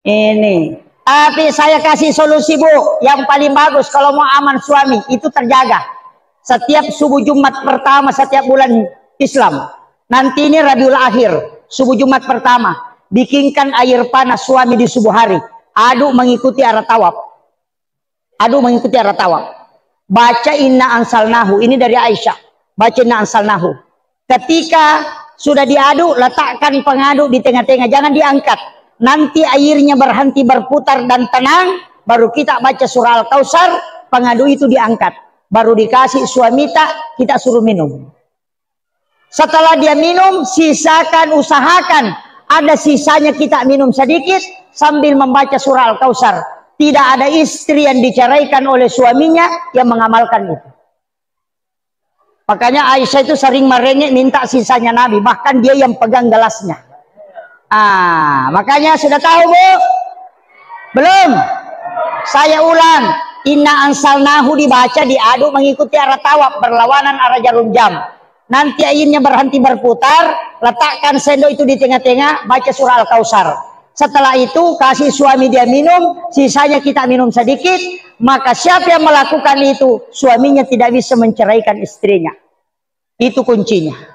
Ini. Tapi saya kasih solusi Bu, yang paling bagus kalau mau aman suami itu terjaga. Setiap subuh Jumat pertama setiap bulan Islam. Nanti ini Rabiul Akhir, subuh Jumat pertama, bikinkan air panas suami di subuh hari. Aduk mengikuti arah tawaf. Aduk mengikuti arah tawaf. Baca inna ansalnahu, ini dari Aisyah. Baca inna ansalnahu. Ketika sudah diaduk, letakkan pengaduk di tengah-tengah, jangan diangkat. Nanti airnya berhenti berputar dan tenang, baru kita baca surah Al-Kautsar, pengaduk itu diangkat. Baru dikasih suami kita suruh minum. Setelah dia minum, sisakan, usahakan ada sisanya kita minum sedikit sambil membaca surah Al-Kautsar. Tidak ada istri yang diceraikan oleh suaminya yang mengamalkan itu. Makanya Aisyah itu sering merengek minta sisanya Nabi. Bahkan dia yang pegang gelasnya. Makanya sudah tahu Bu? Belum? Saya ulang. Inna ansalnahu dibaca, diaduk mengikuti arah tawaf, berlawanan arah jarum jam. Nanti airnya berhenti berputar, letakkan sendok itu di tengah-tengah, baca surah Al-Kautsar. Setelah itu kasih suami dia minum, sisanya kita minum sedikit. Maka siapa yang melakukan itu, suaminya tidak bisa menceraikan istrinya. Itu kuncinya.